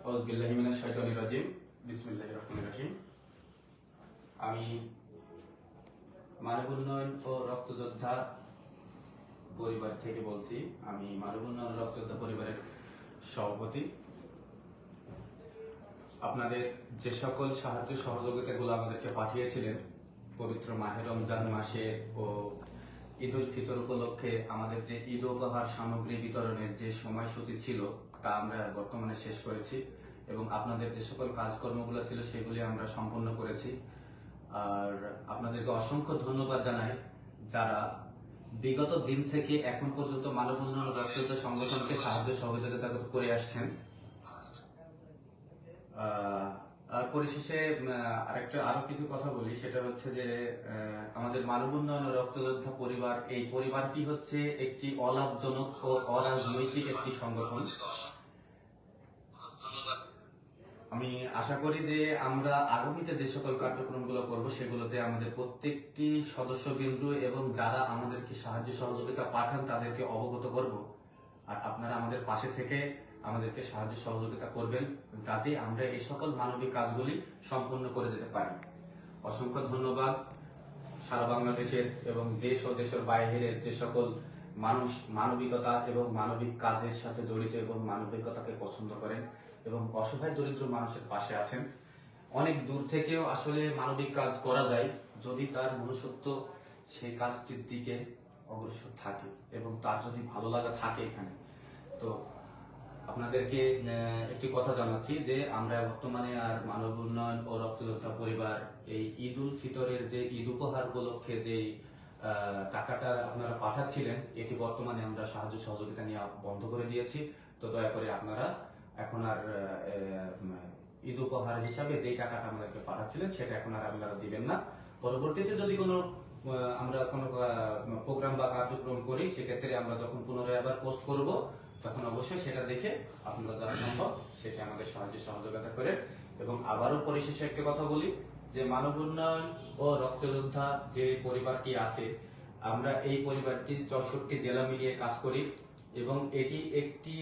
আউযুবিল্লাহি মিনাশ শাইতানির রাজিম। বিসমিল্লাহির রহমানির রহিম। আমি মানব উন্নয়ন ও রক্তযোদ্ধা পরিবার থেকে বলছি। আমি মানব উন্নয়ন ও রক্তযোদ্ধা পরিবারের সভাপতি। আপনাদের যে সকল সাহায্য সহযোগিতাগুলো আমাদেরকে পাঠিয়েছিলেন পবিত্র মাহে রমজান মাসে ও ঈদ উল ফিতর উপলক্ষে আমাদের যে ঈদ উপহার সামগ্রী বিতরণের যে সময়সূচি ছিল তা আমরা বর্তমানে শেষ করেছি এবং আপনাদের যে সকল কাজকর্মগুলো ছিল সেগুলি আমরা সম্পন্ন করেছি। আর আপনাদেরকে অসংখ্য ধন্যবাদ জানাই যারা বিগত দিন থেকে এখন পর্যন্ত মানব উন্নয়ন ও রক্তযোদ্ধা সংগঠনকে সাহায্য সহযোগিতা করে আসছেন। আর পরিশেষে আরো কিছু কথা বলি, সেটা হচ্ছে যে আমাদের মানব উন্নয়ন ও রক্তযোদ্ধা পরিবার, এই পরিবারটি হচ্ছে একটি অলাভজনক ও অরাজনৈতিক একটি সংগঠন। আমি আশা করি যে আমরা আগামীতে যে সকল কার্যক্রমগুলো করব সেগুলোতে আমাদের প্রত্যেকটি সদস্যবৃন্দ এবং যারা আমাদেরকে সাহায্য সহযোগিতা পাঠান তাদেরকে অবগত করব। আর আপনারা আমাদের পাশে থেকে আমাদেরকে সাহায্য সহযোগিতা করবেন যাতে আমরা এই সকল মানবিক কাজগুলি সম্পূর্ণ করে যেতে পারি। অসংখ্য ধন্যবাদ। সারা বাংলাদেশের এবং দেশ ও দেশের বাইরের যে সকল মানুষ মানবিকতা এবং মানবিক কাজের সাথে জড়িত এবং মানবিকতাকে পছন্দ করেন এবং অসহায় দরিদ্র মানুষের পাশে আছেন। অনেক দূর থেকেও আসলে মানবিক কাজ করা যায় যদি তার মনুষ্যত্ব সেই কাজটির দিকে অগ্রসর থাকে এবং তার যদি ভালো লাগা থাকে এখানে। তো আপনাদেরকে একটি কথা জানাচ্ছি যে আমরা বর্তমানে আর মানব উন্নয়ন ও রক্তযোদ্ধা পরিবার এই ঈদ উল ফিতরের যে ঈদ উপহার উপলক্ষে যে টাকাটা আপনারা পাঠাচ্ছিলেন এটি বর্তমানে আমরা সাহায্য সহযোগিতা নিয়ে বন্ধ করে দিয়েছি। তো দয়া করে আপনারা এখন আর ঈদ উপহার হিসাবে যে টাকাটা আমাদেরকে পাঠাচ্ছিলেন সেটা এখন আর আপনারা দিবেন না। পরবর্তীতে যদি কোনো আমরা কোনো প্রোগ্রাম বা কার্যক্রম করি সেক্ষেত্রে আমরা যখন পুনরায় আবার পোস্ট করব তখন অবশ্যই সেটা দেখে আপনারা যা সম্ভব সেটা আমাদের সাহায্য সহযোগিতা করে। এবং আবারও পরিশেষে একটা কথা বলি যে মানব উন্নয়ন ও রক্তযোদ্ধা যে পরিবারটি আছে, আমরা এই পরিবারটি 64 জেলা মিলিয়ে কাজ করি এবং এটি একটি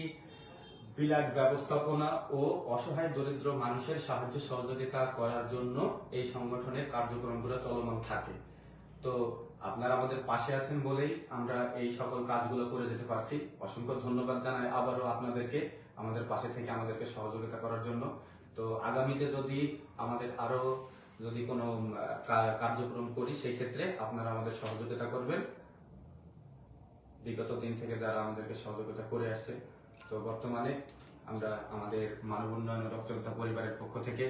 বিলাট ব্যবস্থাপনা ও অসহায় দরিদ্র মানুষের সাহায্য সহযোগিতা করার জন্য এই সংগঠনের কার্যক্রমগুলো চলমান থাকে। তো আপনারা আমাদের পাশে আছেন বলেই আমরা এই সকল কাজগুলো করে যেতে পারছি। অসংখ্য ধন্যবাদ জানাই আবারও আপনাদেরকে আমাদের পাশে থেকে আমাদেরকে সহযোগিতা করার জন্য। তো আগামীতে যদি আমাদের আরো যদি কোনো কার্যক্রম করি সেই ক্ষেত্রে আপনারা আমাদের সহযোগিতা করবেন বিগত দিন থেকে যারা আমাদেরকে সহযোগিতা করে আসছে। তো বর্তমানে আমরা আমাদের মানব উন্নয়ন ও রক্তযোদ্ধা পরিবারের পক্ষ থেকে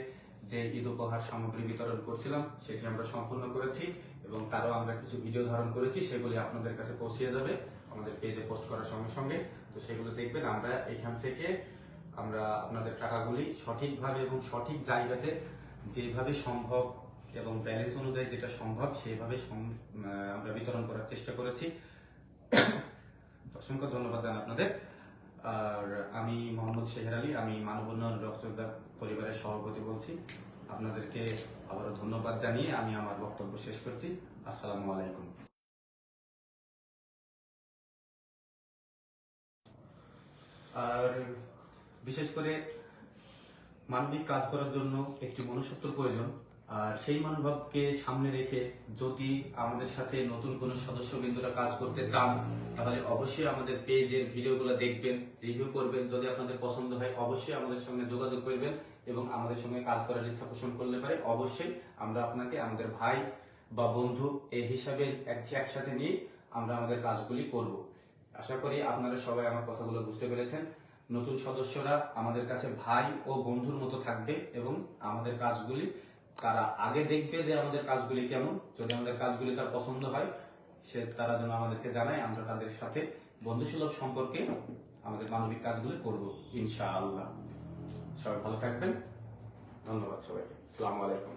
যে ঈদ উপহার সামগ্রী বিতরণ করছিলাম সেটি আমরা সম্পূর্ণ করেছি এবং তারও আমরা কিছু ভিডিও ধারণ করেছি, সেগুলি আপনাদের কাছে পৌঁছে যাবে আমাদের পেজে পোস্ট করার সঙ্গে সঙ্গে। তো সেগুলো দেখবেন। আমরা এখান থেকে আমরা আপনাদের টাকাগুলি সঠিকভাবে এবং সঠিক জায়গাতে যেভাবে সম্ভব এবং ব্যালেন্স অনুযায়ী যেটা সম্ভব সেভাবে আমরা বিতরণ করার চেষ্টা করেছি। অসংখ্য ধন্যবাদ জানাই আপনাদের। আর আমি মোহাম্মদ শেহের আলী, আমি মানব উন্নয়ন রক্তযোদ্ধা পরিবারের সভাপতি বলছি। আপনাদেরকে আবারও ধন্যবাদ জানিয়ে আমি আমার বক্তব্য শেষ করছি। আসসালামু আলাইকুম। আর বিশেষ করে মানবিক কাজ করার জন্য একটি মনুষ্যত্বের প্রয়োজন। আর সেই মনোভাবকে সামনে রেখে যদি আমাদের সাথে নতুন কোনো সদস্যবৃন্দরা কাজ করতে চান তাহলে অবশ্যই আমাদের পেজের ভিডিওগুলো দেখবেন, রিভিউ করবেন। যদি আপনাদের পছন্দ হয় অবশ্যই আমাদের সঙ্গে যোগাযোগ করবেন এবং আমাদের সঙ্গে কাজ করার ইচ্ছা পোষণ করলে পারে অবশ্যই আমরা আপনাকে আমাদের ভাই বা বন্ধু এই হিসাবে একসাথে নিয়ে আমরা আমাদের কাজগুলি করব। আশা করি আপনারা সবাই আমার কথাগুলো বুঝতে পেরেছেন। নতুন সদস্যরা আমাদের কাছে ভাই ও বন্ধুর মতো থাকবে এবং আমাদের কাজগুলি তারা আগে দেখবে যে আমাদের কাজগুলি কেমন। যদি আমাদের কাজগুলি তার পছন্দ হয় তারা যেন আমাদেরকে জানায়, আমরা তাদের সাথে বন্ধুসুলভ সম্পর্কে আমাদের মানবিক কাজগুলি করব ইনশাআল্লাহ। সবাই ভালো থাকবেন। ধন্যবাদ সবাইকে। আসসালামু আলাইকুম।